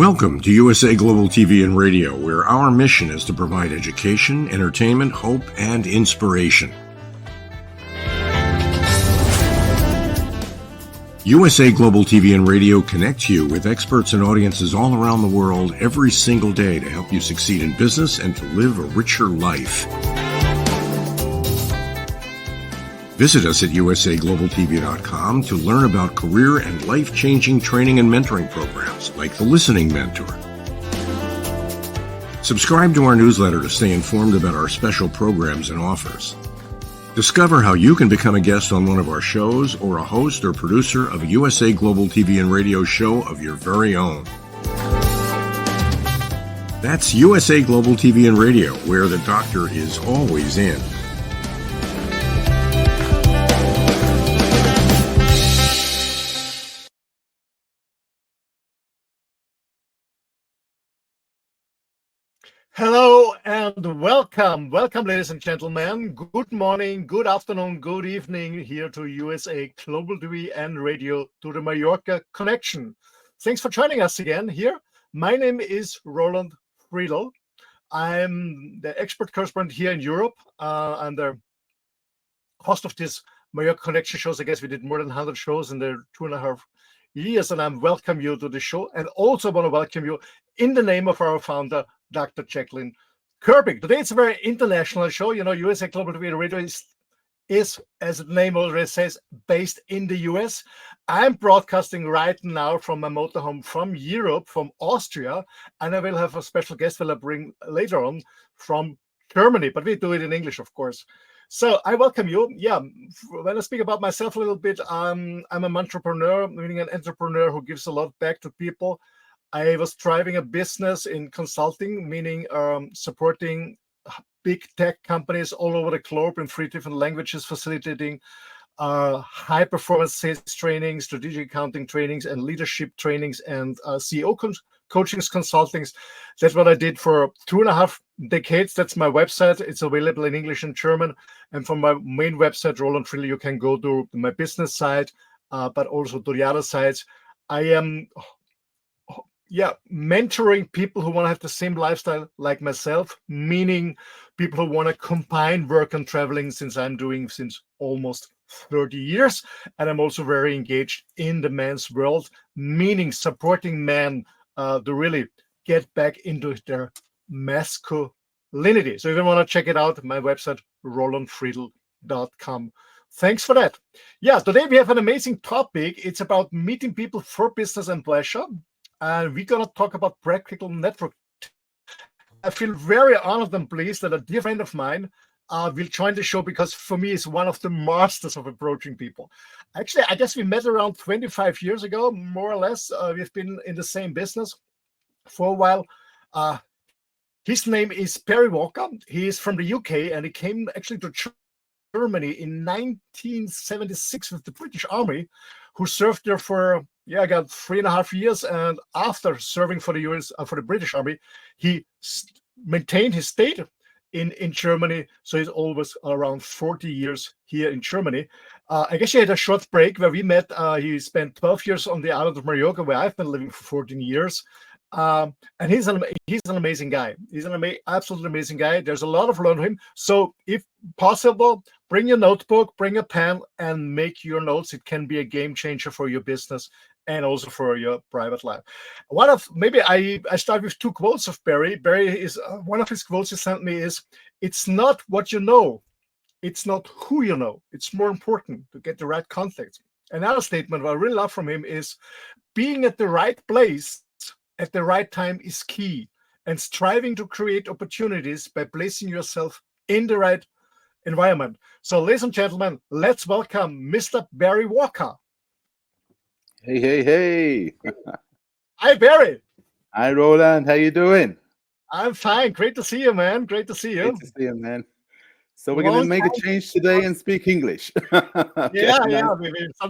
Welcome to USA Global TV and Radio, where our mission is to provide education, entertainment, hope, and inspiration. USA Global TV and Radio connects you with experts and audiences all around the world every single day to help you succeed in business and to live a richer life. Visit us at usaglobaltv.com to learn about career and life-changing training and mentoring programs like the Listening Mentor. Subscribe to our newsletter to stay informed about our special programs and offers. Discover how you can become a guest on one of our shows or a host or producer of a USA Global TV and Radio show of your very own. That's USA Global TV and Radio, where the doctor is always in. Hello and welcome, ladies and gentlemen. Good morning, good afternoon, good evening here to USA Global TV and Radio, to the Mallorca connection. Thanks for joining us again here. My name is Roland-friedl. I'm the expert correspondent here in Europe. I'm the host of this Mallorca connection shows. I guess we did more than 100 shows in the 2.5 years, and I welcome you to the show, and also want to welcome you in the name of our founder, Dr. Jacalyn-Kerbeck. Today it's a very international show. You know, USA Global TV Radio is, as the name already says, based in the US. I'm broadcasting right now from my motorhome from Europe, from Austria, and I will have a special guest that I'll bring later on from Germany, but we do it in English, of course. So I welcome you. Yeah, when I speak about myself a little bit, I'm an entrepreneur, meaning an entrepreneur who gives a lot back to people. I was driving a business in consulting, meaning supporting big tech companies all over the globe in 3 different languages, facilitating high performance sales trainings, strategic accounting trainings, and leadership trainings, and CEO coachings, consultings. That's what I did for 2.5 decades. That's my website. It's available in English and German. And from my main website, Roland-friedl, you can go to my business site, but also to the other sites. I am mentoring people who want to have the same lifestyle like myself, meaning people who want to combine work and traveling, since I'm doing since almost 30 years. And I'm also very engaged in the men's world, meaning supporting men to really get back into their masculinity. So if you want to check it out, my website, roland-friedl.com. Thanks for that. Yeah, today we have an amazing topic. It's about meeting people for business and pleasure. And we're going to talk about practical network. I feel very honored and pleased that a dear friend of mine will join the show, because for me, he's one of the masters of approaching people. Actually, I guess we met around 25 years ago, more or less. We've been in the same business for a while. His name is Barry Walker. He is from the UK, and he came actually to Germany in 1976 with the British Army, who served there for I got 3.5 years. And after serving for the US, for the British Army, he maintained his state in Germany. So he's always around 40 years here in Germany. I guess he had a short break where we met. He spent 12 years on the island of Mallorca, where I've been living for 14 years. And he's an amazing guy. He's an absolutely amazing guy. There's a lot of learn from him. So if possible, bring your notebook, bring a pen, and make your notes. It can be a game changer for your business and also for your private life. I start with 2 quotes of Barry. Barry is one of his quotes he sent me is, "It's not what you know, it's not who you know. It's more important to get the right context." Another statement I really love from him is, "Being at the right place at the right time is key, and striving to create opportunities by placing yourself in the right environment." So, ladies and gentlemen, let's welcome Mr. Barry Walker. Hey. Hi, Barry. Hi, Roland. How you doing? I'm fine. Great to see you, man. Great to see you. Great to see you, man. So we're going to make a change today and speak English. Okay,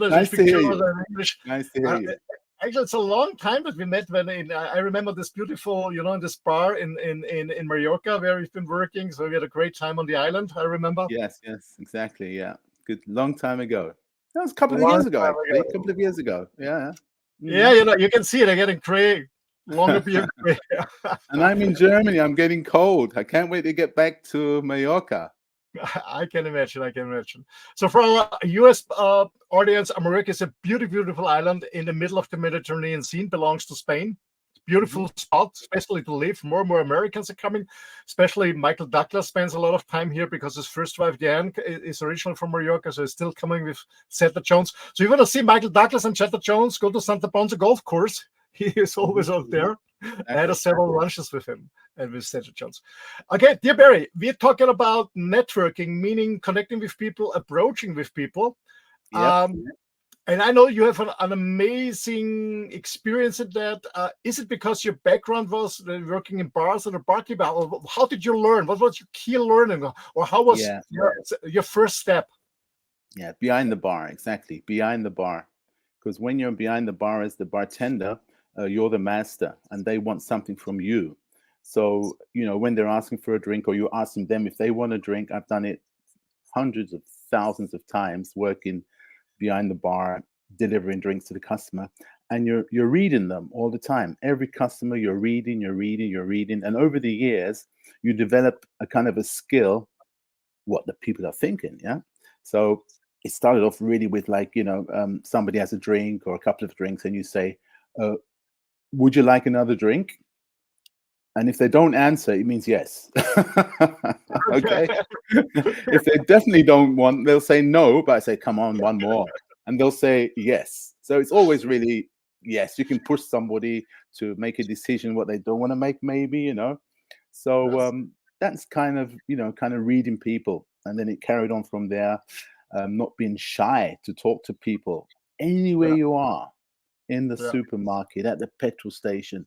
nice to hear you. English. Nice to hear you. Actually, it's a long time that we met. I remember this beautiful, in this bar in Mallorca where we've been working. So we had a great time on the island, I remember. Yes, exactly. Yeah, good, long time ago. That was a couple of years ago, actually. A couple of years ago. Yeah. Yeah, you can see it. They're getting gray Longer beer. And I'm in Germany. I'm getting cold. I can't wait to get back to Mallorca. I can imagine. I can imagine. So for our U.S. Audience, America is a beautiful, beautiful island in the middle of the Mediterranean Sea. Belongs to Spain. Beautiful spot, especially to live. More and more Americans are coming. Especially Michael Douglas spends a lot of time here because his first wife Diane is originally from Mallorca, so he's still coming with Zeta Jones. So you want to see Michael Douglas and Zeta Jones, go to Santa Ponsa Golf Course. He is always out there. I had several lunches with him and with Zeta Jones. Okay, dear Barry, we're talking about networking, meaning connecting with people, approaching with people. Yep. And I know you have an amazing experience in that. Is it because your background was working in bars or a barkeeper? Or how did you learn? What was your key learning? Or how was your first step? Yeah, behind the bar, exactly. Behind the bar. Because when you're behind the bar as the bartender, you're the master and they want something from you. So, when they're asking for a drink or you're asking them if they want a drink, I've done it hundreds of thousands of times working behind the bar, delivering drinks to the customer. And you're reading them all the time. Every customer you're reading. And over the years, you develop a kind of a skill, what the people are thinking. Yeah. So it started off really with somebody has a drink or a couple of drinks and you say, would you like another drink? And if they don't answer, it means yes. Okay. If they definitely don't want, they'll say no, but I say, come on, one more. And they'll say yes. So it's always really yes. You can push somebody to make a decision what they don't want to make, maybe, So that's kind of reading people. And then it carried on from there, not being shy to talk to people anywhere you are, in the supermarket, at the petrol station.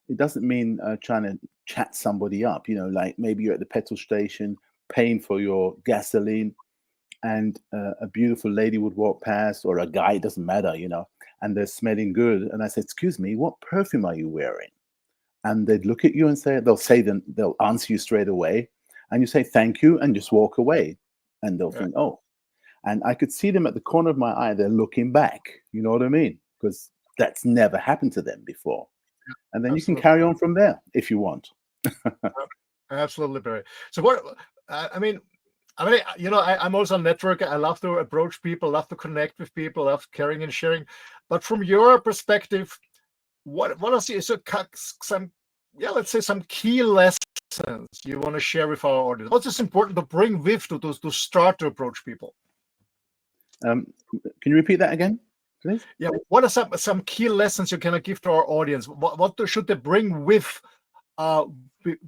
It doesn't mean trying to chat somebody up, like maybe you're at the petrol station paying for your gasoline and a beautiful lady would walk past, or a guy, it doesn't matter, and they're smelling good. And I said, excuse me, what perfume are you wearing? And they'd look at you and they'll answer you straight away. And you say, thank you, and just walk away. And they'll think, oh. And I could see them at the corner of my eye, they're looking back. You know what I mean? Because that's never happened to them before. And then you can carry on from there if you want. Absolutely, Barry. So what, I'm also a networker. I love to approach people, love to connect with people, love caring and sharing. But from your perspective, what are some key lessons you want to share with our audience? What's just important to bring with to start to approach people? Can you repeat that again? Please? Yeah, what are some key lessons you can give to our audience? What should they bring with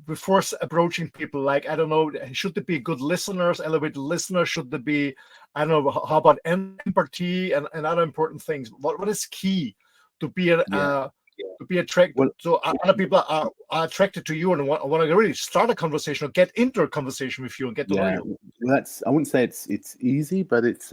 before approaching people? Like, I don't know, should they be good listeners, elevated listeners? Should they be, I don't know, how about empathy and other important things? What is key to be to be attracted? So other people are attracted to you and want to really start a conversation or get into a conversation with you and get to know you. Well, I wouldn't say it's easy, but it's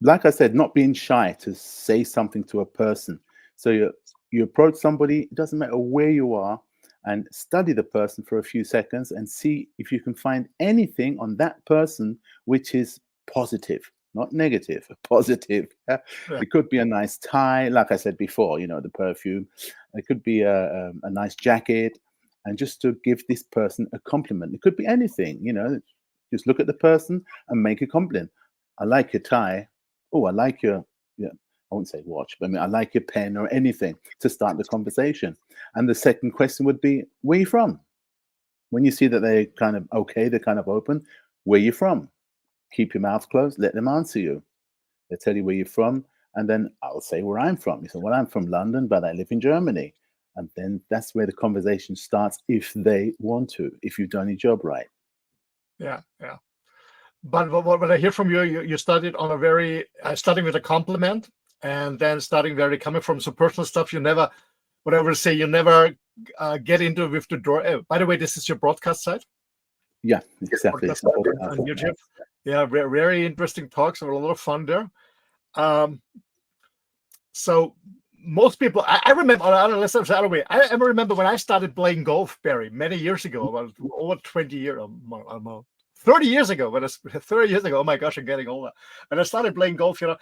like I said, not being shy to say something to a person. So you approach somebody, it doesn't matter where you are, and study the person for a few seconds and see if you can find anything on that person which is positive, not negative, positive. Yeah? It could be a nice tie, like I said before, the perfume. It could be a nice jacket, and just to give this person a compliment. It could be anything, just look at the person and make a compliment. I like your tie. Oh, I like your, I wouldn't say watch, but I like your pen, or anything to start the conversation. And the second question would be, where are you from? When you see that they're kind of okay, they're kind of open, where are you from? Keep your mouth closed, let them answer you. They tell you where you're from, and then I'll say where I'm from. You say, well, I'm from London, but I live in Germany. And then that's where the conversation starts, if they want to, if you've done your job right. Yeah. But what I hear from you, you started on a very starting with a compliment, and then coming from some personal stuff. You never, you never get into with the door. By the way, this is your broadcast site. Yeah, exactly. On YouTube. Yeah, very interesting talks. A lot of fun there. So most people, I remember. I remember when I started playing golf, Barry, many years ago, about over 20 years, almost 30 years ago. 30 years ago, oh my gosh, I'm getting older. When I started playing golf, a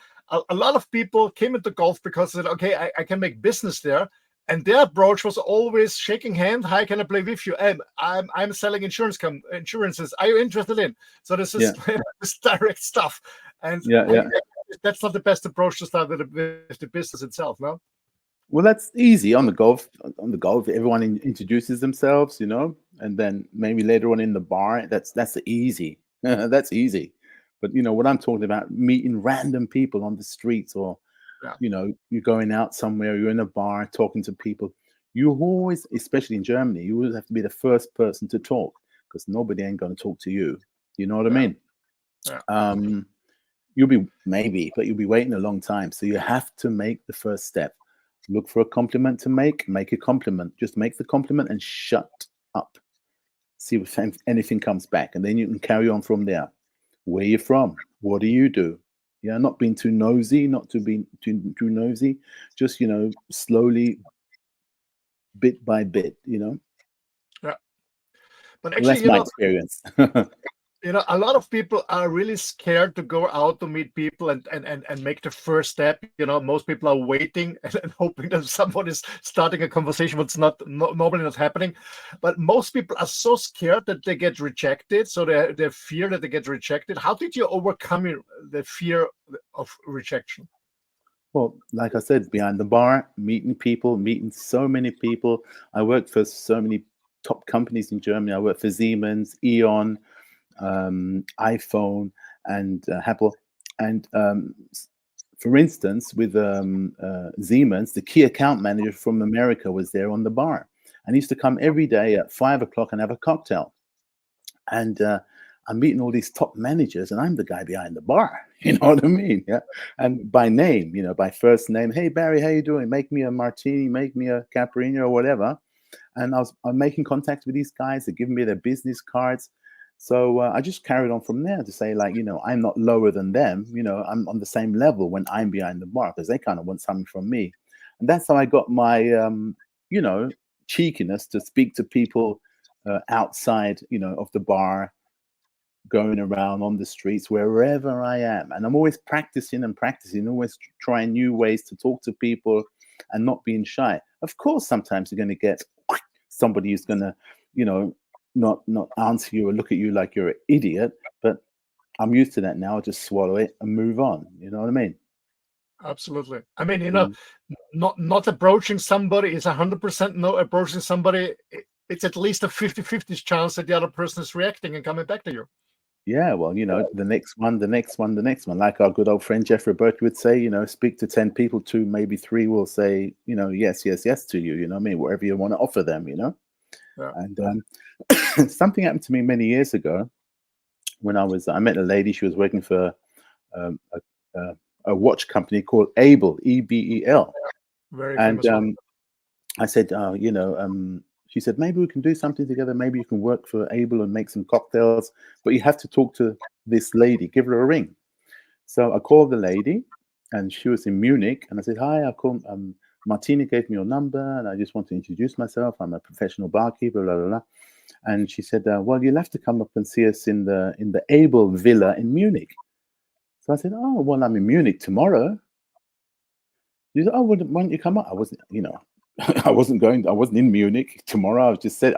lot of people came into golf because they said, okay, I can make business there. And their approach was always shaking hand. Hi, can I play with you? I'm selling insurances. Are you interested in? So this is this direct stuff. And that's not the best approach to start with the business itself, no? Well, that's easy on the golf. Everyone introduces themselves, you know, and then maybe later on in the bar. That's easy. That's easy. But you know what I'm talking about: meeting random people on the streets, or you know, you're going out somewhere, you're in a bar talking to people. You always, especially in Germany, you always have to be the first person to talk because nobody ain't going to talk to you. You know what I mean? Yeah. You'll be but you'll be waiting a long time. So you have to make the first step. Look for a compliment to make a compliment. Just make the compliment and shut up. See if anything comes back. And then you can carry on from there. Where you from? What do you do? Yeah, not being too nosy, not to be too nosy. Just, you know, slowly, bit by bit, you know. Yeah. But actually, that's my experience. You know, a lot of people are really scared to go out to meet people and make the first step. You know, most people are waiting and hoping that someone is starting a conversation, what's normally not happening. But most people are so scared that they get rejected. So they fear that they get rejected. How did you overcome the fear of rejection? Well, like I said, behind the bar, meeting people, meeting so many people. I worked for so many top companies in Germany. I worked for Siemens, E.ON, iPhone, and Apple. And for instance, with Siemens, the key account manager from America was there on the bar, and he used to come every day at 5 o'clock and have a cocktail. And I'm meeting all these top managers, and I'm the guy behind the bar. You know what I mean? Yeah. And by name, you know, by first name. Hey Barry, how you doing? Make me a martini, make me a caipirinha or whatever. And I'm making contact with these guys. They're giving me their business cards. So I just carried on from there to say, like, you know, I'm not lower than them. You know, I'm on the same level when I'm behind the bar because they kind of want something from me. And that's how I got my, you know, cheekiness to speak to people outside, you know, of the bar, going around on the streets, wherever I am. And I'm always practicing, always trying new ways to talk to people and not being shy. Of course, sometimes you're going to get somebody who's going to, you know, not answer you or look at you like you're an idiot, but I'm used to that now. I just swallow it and move on. You know what I mean? Absolutely. I mean, you know, not approaching somebody is 100% no. Approaching somebody, it's at least a 50-50 chance that the other person is reacting and coming back to you. Yeah, well, you know, the next one. Like our good old friend Jeffrey Burke would say, you know, speak to 10 people, 2, maybe 3 will say, you know, yes to you. You know what I mean? Whatever you want to offer them, you know. Yeah. And something happened to me many years ago when I met a lady. She was working for a watch company called Abel, E-B-E-L. Very famous. And I said, you know, she said, maybe we can do something together. Maybe you can work for Abel and make some cocktails, but you have to talk to this lady. Give her a ring. So I called the lady, and she was in Munich. And I said, hi, I called. Martina gave me your number, and I just want to introduce myself. I'm a professional barkeeper, blah, blah, blah. And she said, well, you'll have to come up and see us in the Abel Villa in Munich. So I said, oh, well, I'm in Munich tomorrow. She said, oh, well, why don't you come up? I wasn't, you know, I wasn't in Munich tomorrow. I just said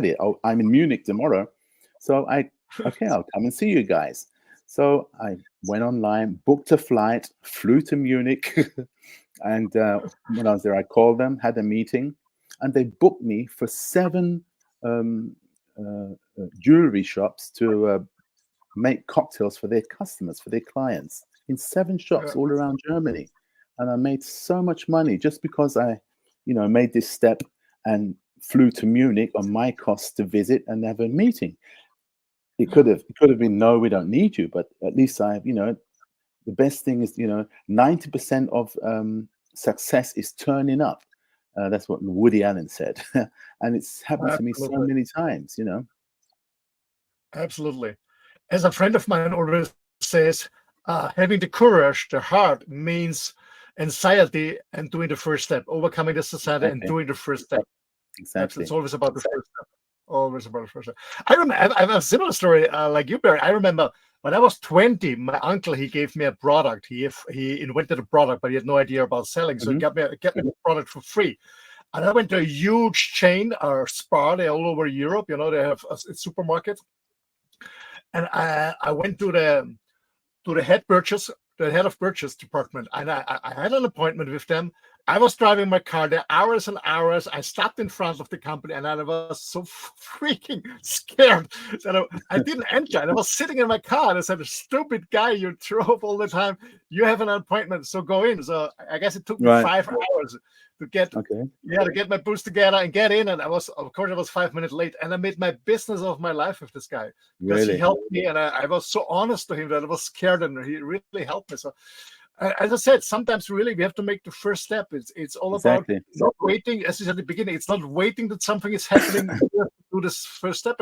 it. I'm in Munich tomorrow. So okay, I'll come and see you guys. So I went online, booked a flight, flew to Munich. And when I was there, I called them, had a meeting, and they booked me for 7 jewelry shops to make cocktails for their customers, for their clients, in 7 shops all around Germany. And I made so much money just because I, you know, made this step and flew to Munich on my cost to visit and have a meeting. It could have been, no, we don't need you, but at least you know, the best thing is, you know, 90% of success is turning up. That's what Woody Allen said. And it's happened to me so many times, you know. Absolutely. As a friend of mine always says, having the courage, the heart, means anxiety and doing the first step, overcoming the society and doing the first step. Exactly. It's always about the first step. Always about the first step. I have a similar story like you, Barry. I remember when I was 20, my uncle, he gave me a product. He invented a product, but he had no idea about selling. So he got me the product for free. And I went to a huge chain or spa. They're all over Europe. You know, they have a supermarket. And I went to the head of purchase department, and I had an appointment with them. I was driving my car there hours and hours. I stopped in front of the company, and I was so freaking scared that I didn't enter. And I was sitting in my car, and I said, "Stupid guy, you drove all the time. You have an appointment, so go in." So I guess it took me 5 hours to get to get my boots together and get in. And I was 5 minutes late, and I made my business of my life with this guy because he helped me, and I was so honest to him that I was scared, and he really helped me. So as I said, sometimes really we have to make the first step. It's all about not waiting, as you said at the beginning. It's not waiting that something is happening to do this first step,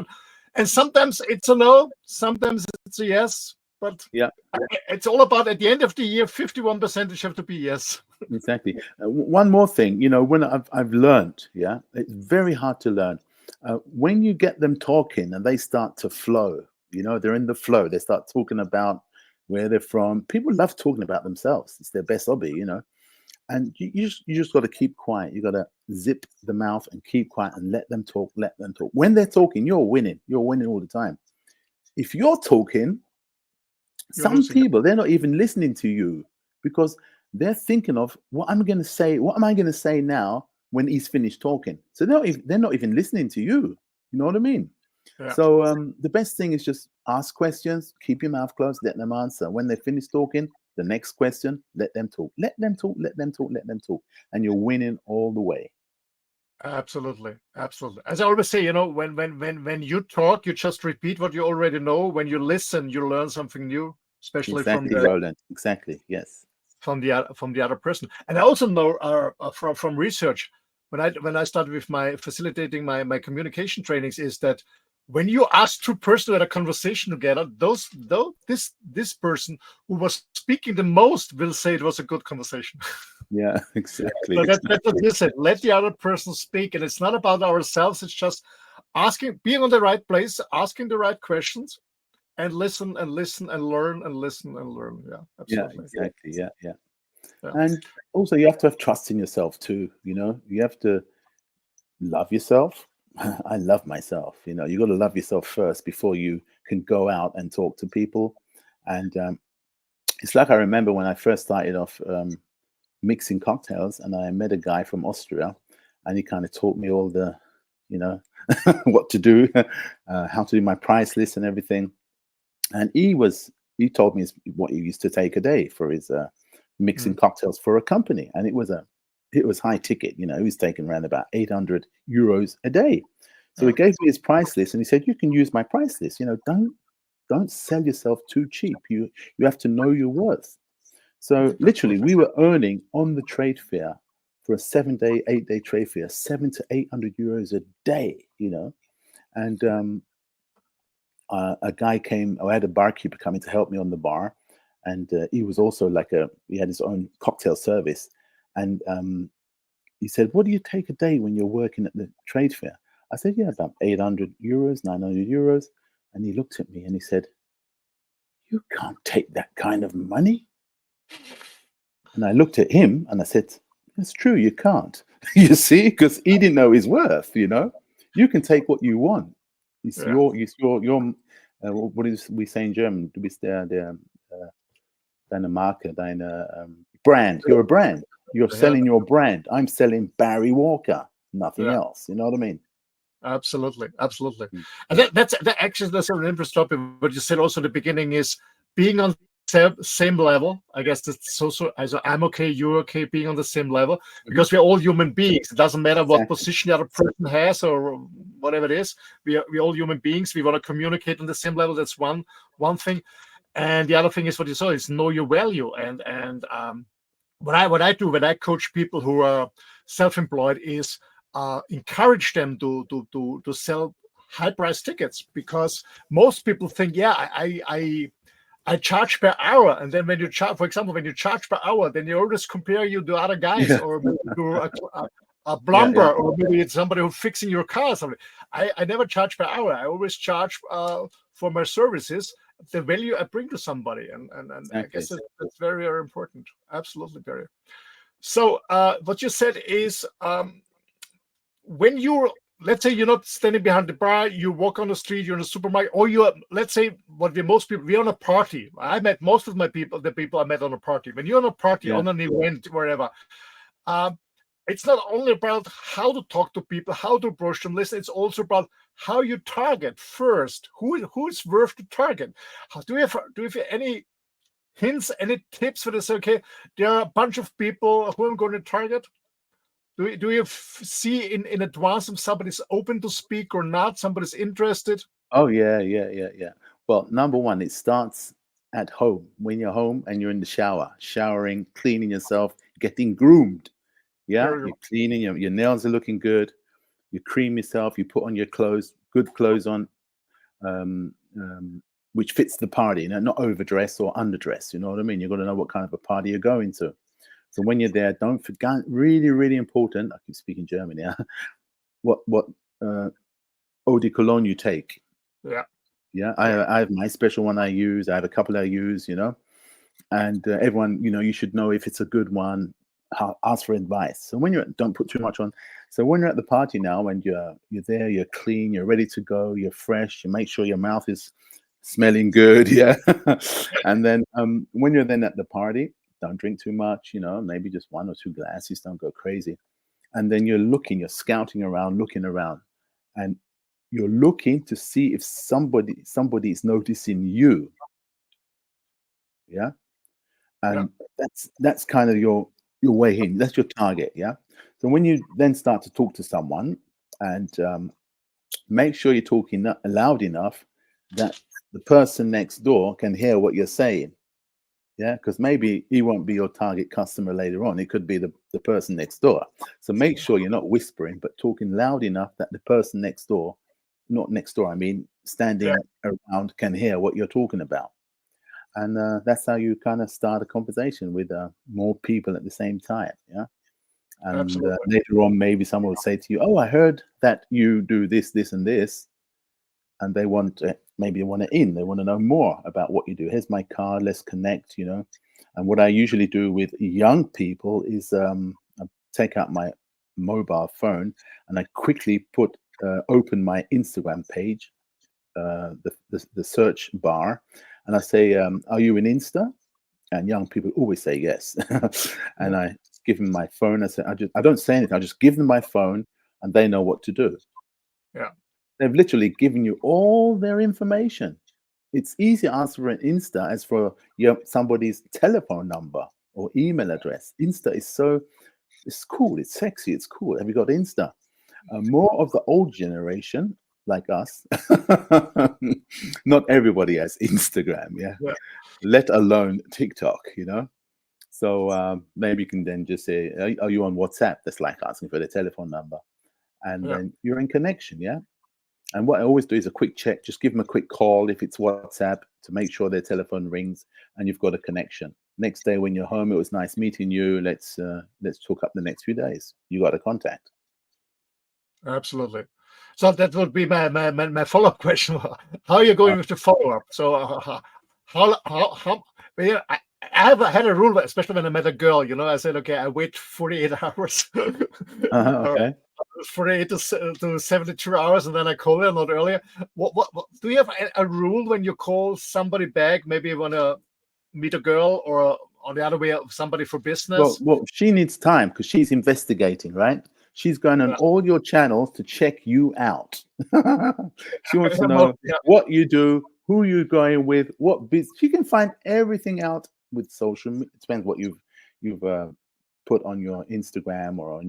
and sometimes it's a no, sometimes it's a yes. But it's all about, at the end of the year, 51% have to be yes. Exactly. One more thing, you know, when I've learned, it's very hard to learn. When you get them talking and they start to flow, you know, they're in the flow. They start talking about where they're from. People love talking about themselves. It's their best hobby, you know. And you just got to keep quiet. You got to zip the mouth and keep quiet and let them talk. Let them talk. When they're talking, you're winning. You're winning all the time. If you're talking, some people, they're not even listening to you because they're thinking of what I'm going to say. What am I going to say now when he's finished talking? So they're not even listening to you. You know what I mean? Yeah. So the best thing is just ask questions, keep your mouth closed, let them answer. When they finish talking, the next question, let them talk. Let them talk, let them talk, let them talk. And you're winning all the way. Absolutely. Absolutely. As I always say, you know, when you talk, you just repeat what you already know. When you listen, you learn something new, especially from Roland. Exactly. Yes. From the other person. And I also know from research, when I started with my facilitating my communication trainings, is that when you ask two persons to have a conversation together, this person who was speaking the most will say it was a good conversation. Yeah, exactly. So that's what you said. Let the other person speak, and it's not about ourselves. It's just being on the right place, asking the right questions, and listen and listen and learn and listen and learn. Yeah, absolutely. Yeah, exactly. Yeah. And also, you have to have trust in yourself too. You know, you have to love yourself. I love myself. You know, you got to love yourself first before you can go out and talk to people. And it's like I remember when I first started off mixing cocktails, and I met a guy from Austria, and he kind of taught me all the, you know, what to do, how to do my price list and everything. And he told me what he used to take a day for his mixing cocktails for a company, and it was high ticket. You know, he was taking around about 800 euros a day. So he gave me his price list, and he said, "You can use my price list. You know, don't sell yourself too cheap. You have to know your worth." So literally, we were earning on the trade fair for a 7-day, 8-day trade fair, 700 to 800 euros a day. You know, and a guy came. I had a barkeeper coming to help me on the bar, and he was also he had his own cocktail service, and he said, "What do you take a day when you're working at the trade fair?" I said, "Yeah, about 800 euros, 900 euros." And he looked at me and he said, "You can't take that kind of money." And I looked at him and I said, "It's true, you can't." You see, because he didn't know his worth. You know, you can take what you want. It's your what is we say in German? Du bist deine Marke, deine brand. You're a brand. You're selling your brand. I'm selling Barry Walker, nothing else. You know what I mean? Absolutely. And that's an interesting topic. What you said also in the beginning is being on same level. I guess that's also as I'm okay, you're okay, being on the same level, because we're all human beings. It doesn't matter what position the other person has or whatever it is. We're all human beings. We want to communicate on the same level. That's one thing. And the other thing is what you saw is know your value. And what I do when I coach people who are self-employed is encourage them to sell high-price tickets, because most people think, I charge per hour, and then when you charge, for example, when you charge per hour, then you always compare you to other guys, or to a plumber, or maybe it's somebody who's fixing your car or something. I never charge per hour. I always charge for my services, the value I bring to somebody, and I guess that's very, very important. Absolutely, very. So what you said is when you're, let's say you're not standing behind the bar, you walk on the street, you're in a supermarket, or you're, let's say, we're on a party. I met most of the people I met on a party. When you're on a party, on an event, wherever, it's not only about how to talk to people, how to approach them. Listen, it's also about how you target first. Who is worth to target? Do you have any hints, any tips for this? Okay, there are a bunch of people who I'm going to target. Do you see in advance if somebody's open to speak or not? Somebody's interested? Oh yeah. Well, number one, it starts at home. When you're home and you're in the shower, showering, cleaning yourself, getting groomed. Yeah, you're cleaning, your nails are looking good. You cream yourself, you put on your clothes, good clothes on, which fits the party, not overdress or underdress. You know what I mean? You've got to know what kind of a party you're going to. So when you're there, don't forget, really, really important, I keep speaking German, yeah, what eau de cologne you take. Yeah, I have my special one I use. I have a couple I use, and everyone, you should know if it's a good one. Ask for advice. So when don't put too much on. So when you're at the party now and you're there, you're clean, you're ready to go, you're fresh, you make sure your mouth is smelling good, yeah. And then when you're then at the party, don't drink too much, maybe just 1 or 2 glasses, don't go crazy. And then you're scouting around, looking around, and you're looking to see if somebody is noticing you. Yeah. And that's kind of your way in. That's your target. Yeah. So when you then start to talk to someone, and make sure you're talking loud enough that the person next door can hear what you're saying. Yeah, because maybe he won't be your target customer later on. It could be the person next door. So make sure you're not whispering, but talking loud enough that the person next door, not next door, I mean standing around, can hear what you're talking about. And that's how you kind of start a conversation with more people at the same time. Yeah. And later on, maybe someone will say to you, "Oh, I heard that you do this, this, and this." And they want to, maybe they want to know more about what you do. Here's my card, let's connect, And what I usually do with young people is I take out my mobile phone and I quickly open my Instagram page, the search bar, and I say, "Are you in Insta?" And young people always say yes. And I give them my phone. I don't say anything. I just give them my phone, and they know what to do. Yeah. They've literally given you all their information. It's easy to ask for an Insta as for somebody's telephone number or email address. Insta is it's cool, it's sexy, it's cool. Have you got Insta? More of the old generation, like us, not everybody has Instagram, yeah. Let alone TikTok, So maybe you can then just say, "Are you on WhatsApp?" That's like asking for the telephone number, and then you're in connection, yeah. And what I always do is a quick check. Just give them a quick call if it's WhatsApp to make sure their telephone rings and you've got a connection. Next day when you're home, it was nice meeting you. Let's talk up the next few days. You got a contact. Absolutely. So that would be my follow-up question. How are you going with the follow-up? So how I have had a rule, especially when I met a girl, I said, okay, I wait 48 hours. Okay. 48 to 72 hours, and then I call her, not earlier. What do you have a rule when you call somebody back? Maybe you want to meet a girl, or on the other way, somebody for business? Well, she needs time because she's investigating, right? She's going on all your channels to check you out. She wants to know what you do, who you're going with, what business. She can find everything out with social media. It depends what you've put on your Instagram or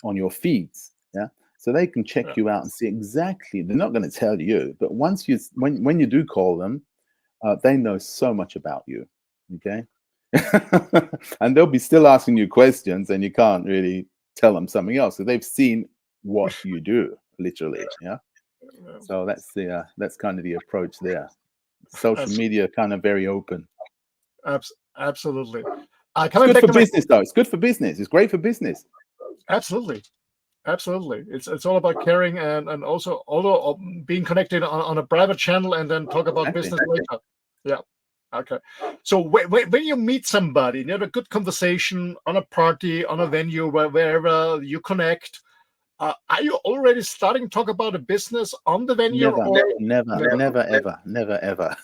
on your feeds. Yeah. So they can check you out and see exactly. They're not going to tell you, but when you do call them, they know so much about you. Okay. And they'll be still asking you questions, and you can't really tell them something else. So they've seen what you do, literally. Yeah. So that's kind of the approach there. Social media kind of very open. Absolutely. It's good for business, though. It's good for business. It's great for business. Absolutely. It's all about caring and also although being connected on a private channel and then talk about business later. Yeah. Okay. So when you meet somebody, you have a good conversation on a party, on a venue, wherever you connect, Are you already starting to talk about a business on the venue? Never, ever.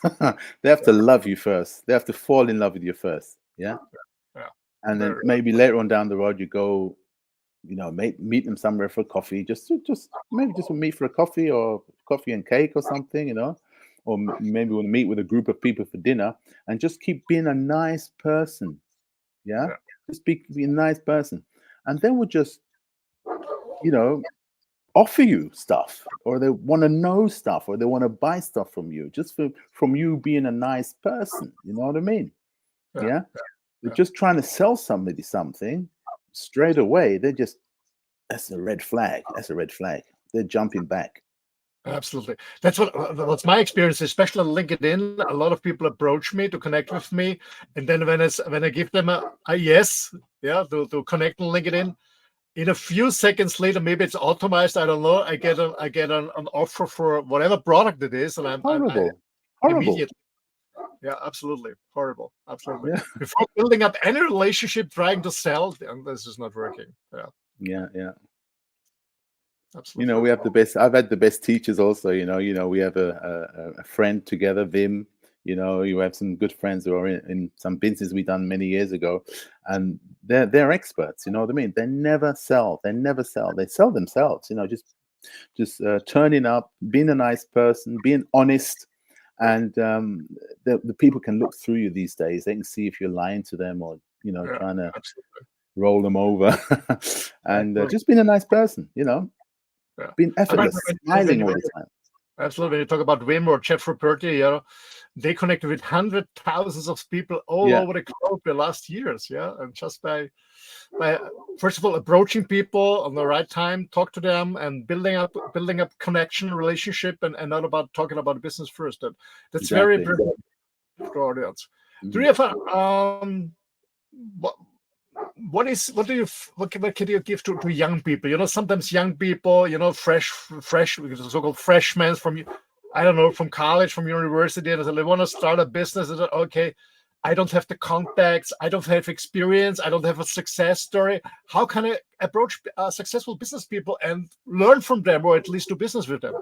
They have to love you first. They have to fall in love with you first. Yeah. Yeah. And then maybe later on down the road, you go, meet them somewhere for coffee. Just meet for a coffee or coffee and cake or something, or maybe we'll meet with a group of people for dinner, and just keep being a nice person. Yeah. Just be a nice person, and then we'll just, offer you stuff, or they want to know stuff, or they want to buy stuff from you, just from you being a nice person. You know what I mean? Yeah. They're just trying to sell somebody something straight away. That's a red flag. They're jumping back. Absolutely. What's my experience, especially on LinkedIn. A lot of people approach me to connect with me, and then when I give them a yes, to connect on LinkedIn, in a few seconds later, maybe it's automated, I don't know, I get an offer for whatever product it is, and I'm Horrible. immediately. Yeah, absolutely. Horrible. Absolutely. Yeah. Before building up any relationship, trying to sell, and this is not working. Yeah. Absolutely. We have the best. I've had the best teachers also. We have a friend together, Vim. You have some good friends who are in some business we done many years ago, and they're experts. You know what I mean? They never sell. They sell themselves. Just turning up, being a nice person, being honest, and the people can look through you these days. They can see if you're lying to them or trying to roll them over, and just being a nice person. Being effortless, smiling all the time. Absolutely. When you talk about Wim or Jeff Ruperti, they connected with hundreds, thousands of people all over the globe the last years. Yeah. And just by first of all, approaching people on the right time, talk to them, and building up connection, relationship, and not about talking about business first. That's very important for audience. Do you have what can you give to young people? Sometimes young people, fresh, so-called freshmen from, I don't know, from college, from university, and they want to start a business. And okay, I don't have the contacts, I don't have experience, I don't have a success story. How can I approach successful business people and learn from them, or at least do business with them?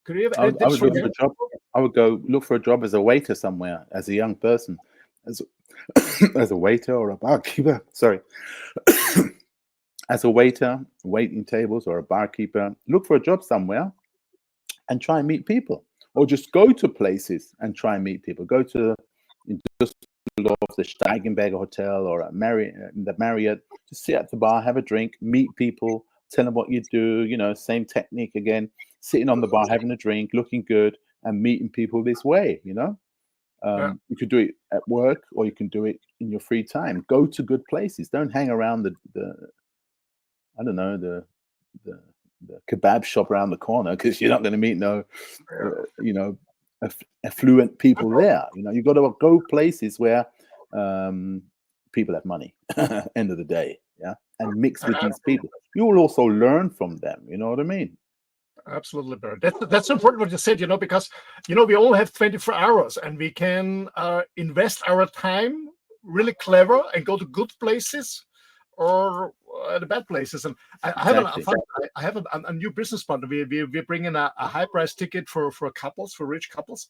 Could you have I would look for a job. I would go look for a job as a waiter somewhere as a young person. As a waiter or a barkeeper, as a waiter, waiting tables, or a barkeeper, look for a job somewhere and try and meet people, or just go to places and try and meet people. Go to the Steigenberger Hotel or the Marriott, just sit at the bar, have a drink, meet people, tell them what you do. Same technique again, sitting on the bar, having a drink, looking good, and meeting people this way. You could do it at work, or you can do it in your free time. Go to good places. Don't hang around the kebab shop around the corner, because you're not going to meet affluent people there. You got to go places where people have money. End of the day, and mix with these people. You will also learn from them. You know what I mean? Absolutely, Bert. That's important what you said, because, we all have 24 hours, and we can invest our time really clever and go to good places or the bad places. And I have a new business partner. We're bringing a high price ticket for couples, for rich couples.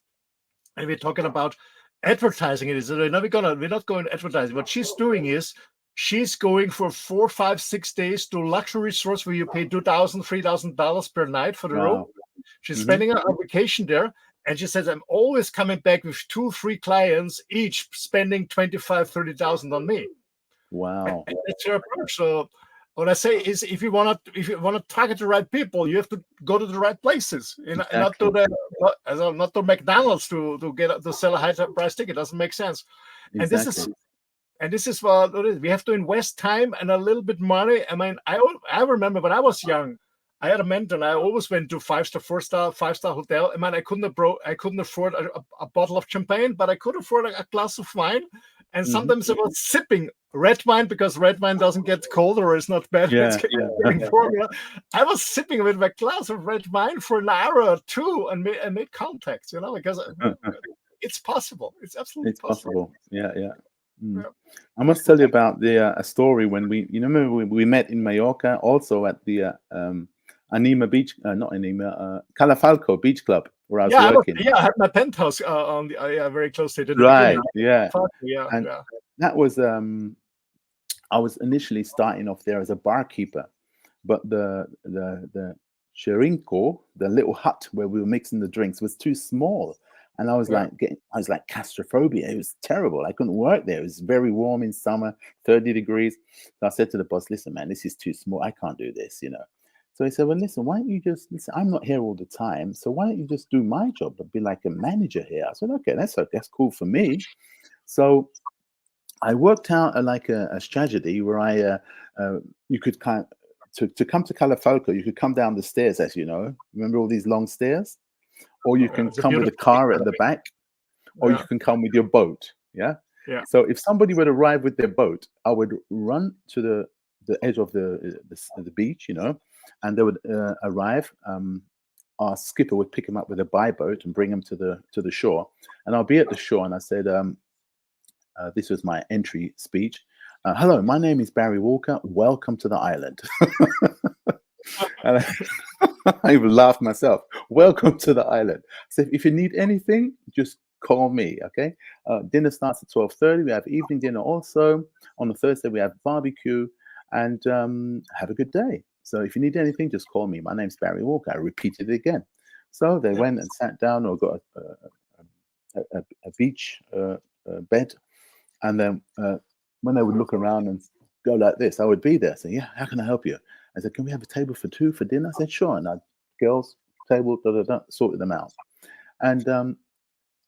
And we're talking about advertising it. We're not going to advertise. What she's doing is, she's going for 4, 5, 6 days to luxury resorts where you pay $2,000, $3,000 per night for the room. She's spending a vacation there, and she says, I'm always coming back with 2, 3 clients, each spending $25,000, $30,000 on me. Wow, and that's her approach. So what I say is, if you want to target the right people, you have to go to the right places, and not to McDonald's to sell a high price ticket. It doesn't make sense. Exactly. And this is what it is. We have to invest time and a little bit money. I mean, I remember when I was young, I had a mentor, and I always went to 5-star, 4-star, 5-star hotel. I mean, I couldn't afford a bottle of champagne, but I could afford a glass of wine. And sometimes I was sipping red wine, because red wine doesn't get colder, or it's not bad. I was sipping with my glass of red wine for an hour or two and made contacts, because it's possible. It's absolutely possible. Yeah. I must tell you about a story when we met in Mallorca, also at the Anima Beach, not Anima, Calafalco Beach Club, where I was working. I had my penthouse on the very close to it. Right, yeah. Yeah, And yeah. that was, I was initially starting off there as a barkeeper, but the Chirinko, the little hut where we were mixing the drinks, was too small. And I was like claustrophobia. It was terrible. I couldn't work there. It was very warm in summer, 30 degrees. So I said to the boss, listen, man, this is too small. I can't do this, you know. So he said, well, listen, why don't you just, listen, I'm not here all the time. So why don't you just do my job and be like a manager here? I said, okay, that's cool for me. So I worked out a strategy where you could kind of, to come to Calafalco, you could come down the stairs, as you know. Remember all these long stairs? Or you can come with a car at the back, or you can come with your boat. Yeah. Yeah. So if somebody would arrive with their boat, I would run to the edge of the beach, you know, and they would arrive. Our skipper would pick them up with a boat and bring them to the shore. And I'll be at the shore, and I said, this was my entry speech. Hello, my name is Barry Walker. Welcome to the island. And I even laughed myself. Welcome to the island. So if you need anything, just call me, okay? Dinner starts at 12:30. We have evening dinner also. On the Thursday, we have barbecue. And have a good day. So if you need anything, just call me. My name's Barry Walker. I repeated it again. So they went and sat down or got a beach bed. And then when they would look around and go like this, I would be there. Say, yeah, how can I help you? I said, can we have a table for two for dinner? I said, sure. And girls, table, sorted them out. And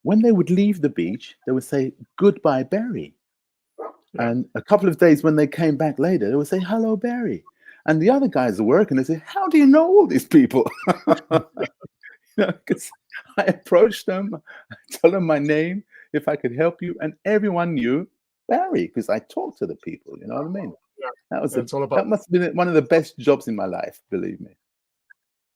when they would leave the beach, they would say, goodbye, Barry. Yeah. And a couple of days when they came back later, they would say, hello, Barry. And the other guys are working. They say, how do you know all these people? Because I approached them, I told them my name, if I could help you. And everyone knew Barry because I talked to the people. You know what I mean? Yeah. That must have been one of the best jobs in my life, believe me.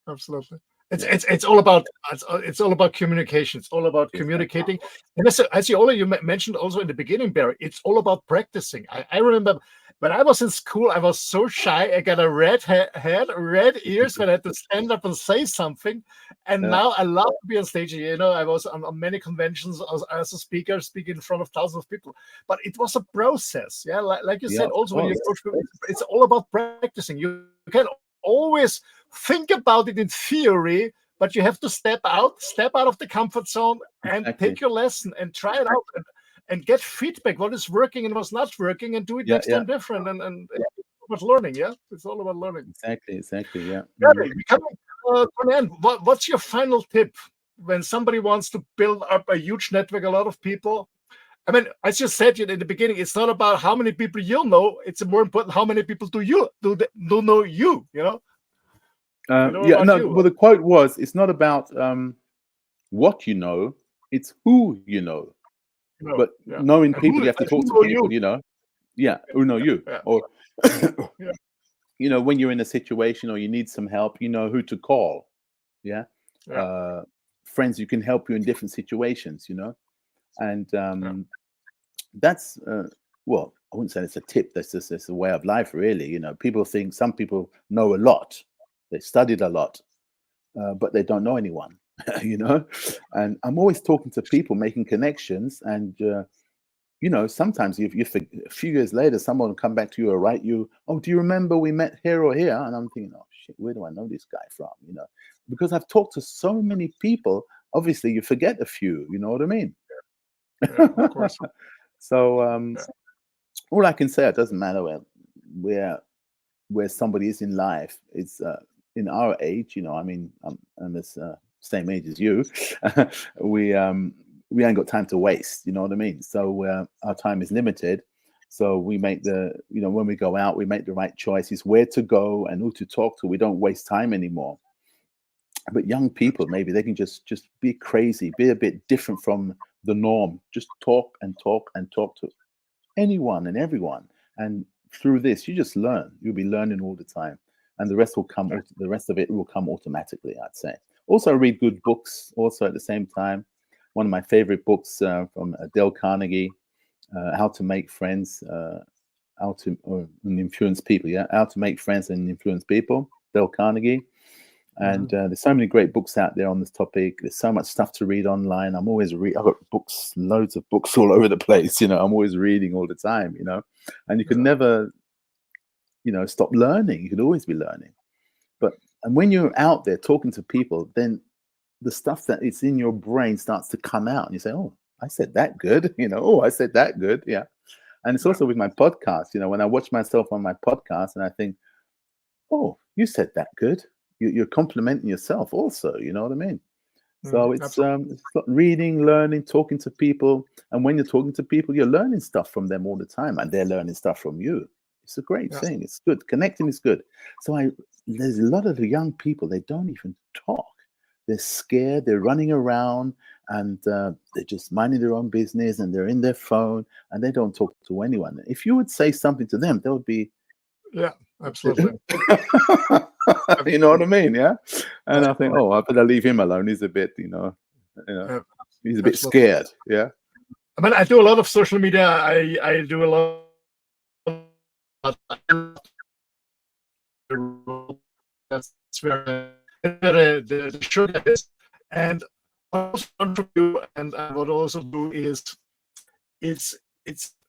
Absolutely. It's all about communication. It's all about communicating. And as you already mentioned also in the beginning, Barry, it's all about practicing. I remember when I was in school, I was so shy. I got a red head, red ears when I had to stand up and say something. And now I love to be on stage. You know, I was on many conventions as a speaker, speaking in front of thousands of people. But it was a process. Yeah, like you said, also when you approach people, it's all about practicing. You can always think about it in theory, but you have to step out of the comfort zone and take your lesson and try it out and get feedback, what is working and what's not working, and do it next time different. And it's about learning. Yeah, it's all about learning. Exactly. Yeah. Coming to an end, what's your final tip when somebody wants to build up a huge network, a lot of people? I mean, as you said in the beginning, it's not about how many people you know. It's more important how many people do know you. You know. Well, the quote was, "It's not about what you know; it's who you know." But knowing people, you have to talk to people. You know, who know you, or you know, when you're in a situation or you need some help, you know who to call. Friends who can help you in different situations. You know. And that's well, I wouldn't say it's a tip. It's a way of life, really. You know, people think some people know a lot, they studied a lot, but they don't know anyone. You know, and I'm always talking to people, making connections, and you know, sometimes a few years later, someone will come back to you or write you, "Oh, do you remember we met here or here?" And I'm thinking, "Oh shit, where do I know this guy from?" You know, because I've talked to so many people. Obviously, you forget a few. You know what I mean? Of course. So all I can say, it doesn't matter where somebody is in life. It's in our age, you know. I mean, I'm the same age as you. We ain't got time to waste. You know what I mean? So our time is limited. So we make when we go out, we make the right choices, where to go and who to talk to. We don't waste time anymore. But young people, maybe they can just be crazy, be a bit different from the norm. Just talk and talk and talk to anyone and everyone. And through this, you just learn. You'll be learning all the time. And the rest will come. The rest of it will come automatically, I'd say. Also, read good books. Also, at the same time, one of my favorite books from Dale Carnegie, "How to Make Friends, and Influence People." Yeah, "How to Make Friends and Influence People." Dale Carnegie. And there's so many great books out there on this topic. There's so much stuff to read online. I'm always I've got books, loads of books all over the place. I'm always reading all the time. And you can never, stop learning. You could always be learning. And when you're out there talking to people, then the stuff that is in your brain starts to come out, and you say, "Oh, I said that good." "Oh, I said that good." Yeah. And it's also with my podcast. When I watch myself on my podcast, and I think, "Oh, you said that good." You're complimenting yourself also. You know what I mean? So it's reading, learning, talking to people, and when you're talking to people, you're learning stuff from them all the time, and they're learning stuff from you. It's a great thing. It's good. Connecting is good. So there's a lot of the young people, they don't even talk. They're scared. They're running around, and they're just minding their own business, and they're in their phone, and they don't talk to anyone. If you would say something to them, they would be, yeah, absolutely. You know what I mean? Yeah. And I think, oh, I better leave him alone. He's a bit, he's a bit scared. Yeah. I mean, I do a lot of social media. I do a lot. That's where the sugar is. And what I want to do, and what I also do is, it's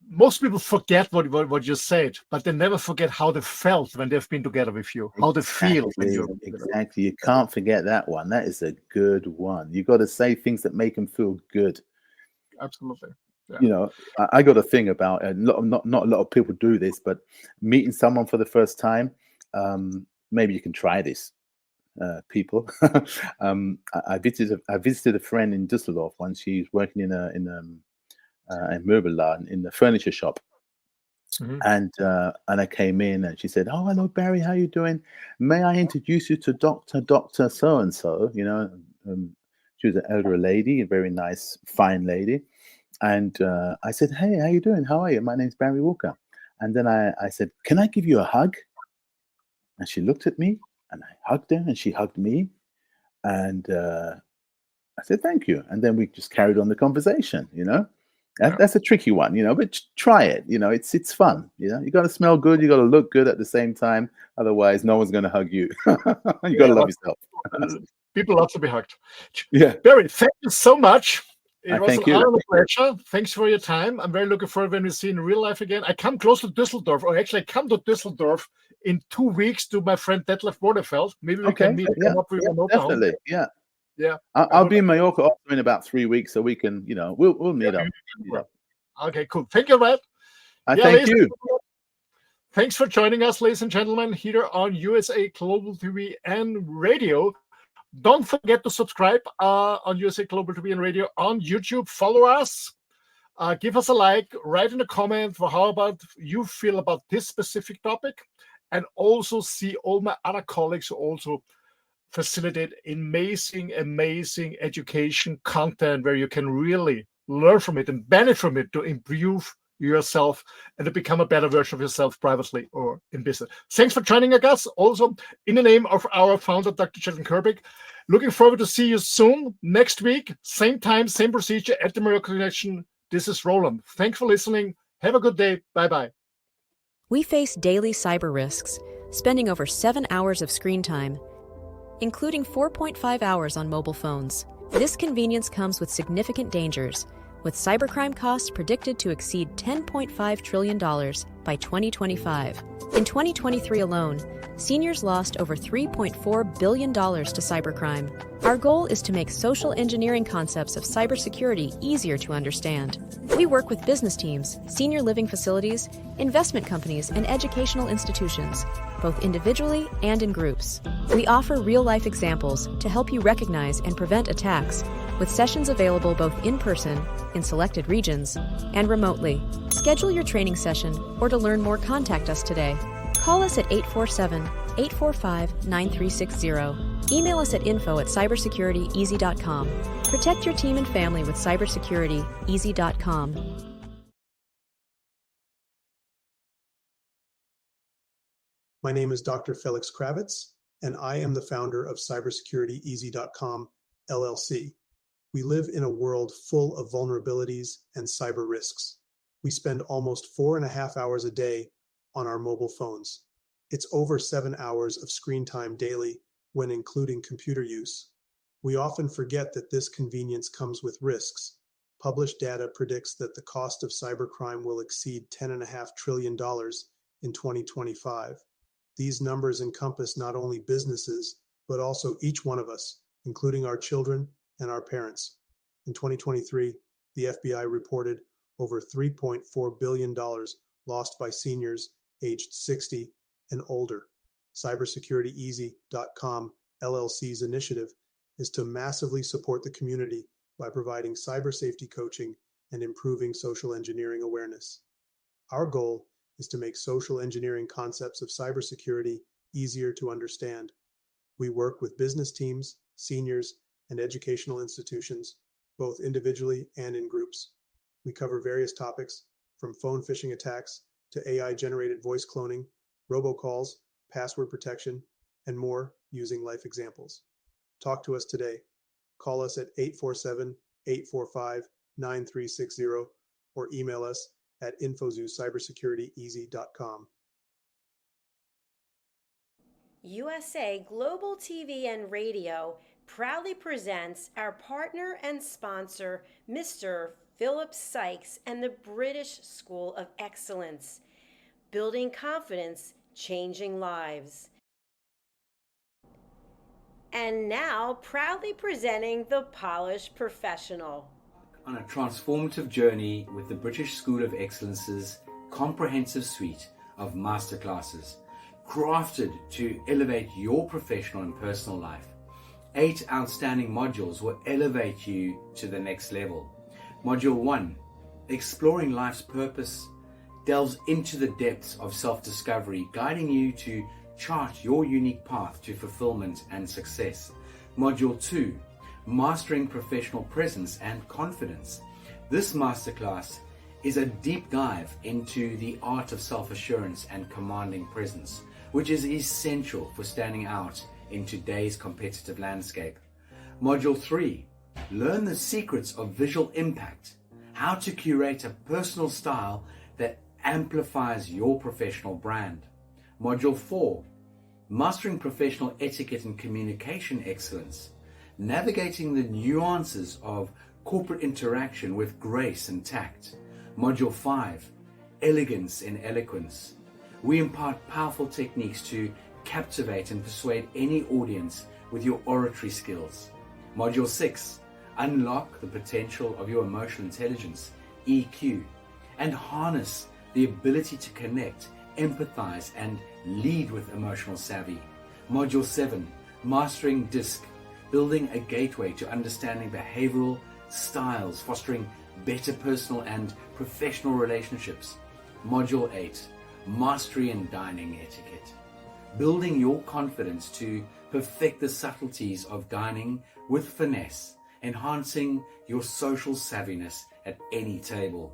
most people forget what you said, but they never forget how they felt when they've been together with you, how they feel when you're exactly. You can't forget that one. That is a good one. You got to say things that make them feel good. Absolutely. Yeah. I got a thing about not a lot of people do this, but meeting someone for the first time. Maybe you can try this, people. I visited a friend in Düsseldorf once. She's working in a Möbelladen, in the furniture shop. And I came in, and she said, "Oh, hello, Barry. How you doing? May I introduce you to Doctor so and so?" She was an elderly lady, a very nice, fine lady. And I said, "Hey, how you doing? How are you? My name's Barry Walker." And then I said, "Can I give you a hug?" And she looked at me, and I hugged her, and she hugged me. And I said, "Thank you." And then we just carried on the conversation. That's a tricky one, but try it. It's fun. You got to smell good. You got to look good at the same time. Otherwise, no one's going to hug you. You got to love yourself. People love to be hugged. Yeah. Barry, thank you so much. It was thank an you. honor and a pleasure. Thanks for your time. I'm very looking forward when we see in real life again. I come close to Düsseldorf, or actually I come to Düsseldorf in 2 weeks to my friend Detlef Bordefeld. Maybe we can meet him up with definitely. Yeah. Yeah. I'll be in Mallorca also in about 3 weeks, so we can, we'll meet up. Okay, cool. Thank you, Matt. Thank you. Thanks for joining us, ladies and gentlemen, here on USA Global TV and Radio. Don't forget to subscribe on USA Global TV and Radio on YouTube. Follow us. Give us a like. Write in a comment for how about you feel about this specific topic. And also see all my other colleagues who also facilitate amazing education content where you can really learn from it and benefit from it to improve yourself and to become a better version of yourself privately or in business. Thanks for joining us. Also, in the name of our founder, Dr. Jacalyn-Kerbeck, looking forward to see you soon next week. Same time, same procedure at the Mallorca Connection. This is Roland. Thanks for listening. Have a good day. Bye-bye. We face daily cyber risks, spending over 7 hours of screen time, including 4.5 hours on mobile phones. This convenience comes with significant dangers, with cybercrime costs predicted to exceed $10.5 trillion by 2025. In 2023 alone, seniors lost over $3.4 billion to cybercrime. Our goal is to make social engineering concepts of cybersecurity easier to understand. We work with business teams, senior living facilities, investment companies, and educational institutions, both individually and in groups. We offer real-life examples to help you recognize and prevent attacks, with sessions available both in person, in selected regions, and remotely. Schedule your training session, or to learn more, contact us today. Call us at 847-845-9360. Email us at info@cybersecurityeasy.com. Protect your team and family with cybersecurityeasy.com. My name is Dr. Felix Kravitz, and I am the founder of cybersecurityeasy.com, LLC. We live in a world full of vulnerabilities and cyber risks. We spend almost 4.5 hours a day on our mobile phones. It's over 7 hours of screen time daily, when including computer use. We often forget that this convenience comes with risks. Published data predicts that the cost of cybercrime will exceed $10.5 trillion in 2025. These numbers encompass not only businesses, but also each one of us, including our children and our parents. In 2023, the FBI reported over $3.4 billion lost by seniors aged 60 and older. Cybersecurity-easy.com LLC's initiative is to massively support the community by providing cyber safety coaching and improving social engineering awareness. Our goal is to make social engineering concepts of cybersecurity easier to understand. We work with business teams, seniors, and educational institutions, both individually and in groups. We cover various topics from phone phishing attacks to AI-generated voice cloning, robocalls, password protection, and more using life examples. Talk to us today. Call us at 847-845-9360 or email us at info@cybersecurity-easy.com. USA Global TV and Radio proudly presents our partner and sponsor, Mr. Philip Sykes and the British School of Excellence. Building confidence, changing lives. And now, proudly presenting the Polished Professional. On a transformative journey with the British School of Excellence's comprehensive suite of masterclasses, crafted to elevate your professional and personal life. 8 outstanding modules will elevate you to the next level. Module 1, Exploring Life's Purpose, delves into the depths of self-discovery, guiding you to chart your unique path to fulfillment and success. Module 2, Mastering Professional Presence and Confidence. This masterclass is a deep dive into the art of self-assurance and commanding presence, which is essential for standing out in today's competitive landscape. Module 3, Learn the secrets of visual impact, how to curate a personal style that amplifies your professional brand. Module 4, Mastering Professional Etiquette and Communication Excellence, navigating the nuances of corporate interaction with grace and tact. Module 5, Elegance in Eloquence. We impart powerful techniques to captivate and persuade any audience with your oratory skills. Module 6, Unlock the potential of your emotional intelligence, EQ, and harness the ability to connect, empathize, and lead with emotional savvy. Module 7, Mastering DISC, building a gateway to understanding behavioral styles, fostering better personal and professional relationships. Module 8, Mastery in Dining Etiquette, building your confidence to perfect the subtleties of dining with finesse, enhancing your social savviness at any table.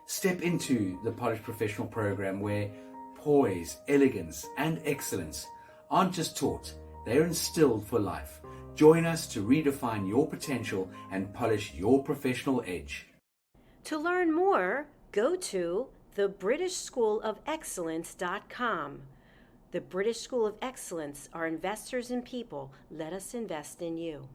Step into the Polished Professional program where poise, elegance, and excellence aren't just taught, they're instilled for life. Join us to redefine your potential and polish your professional edge. To learn more, go to thebritishschoolofexcellence.com. The British School of Excellence are investors in people. Let us invest in you.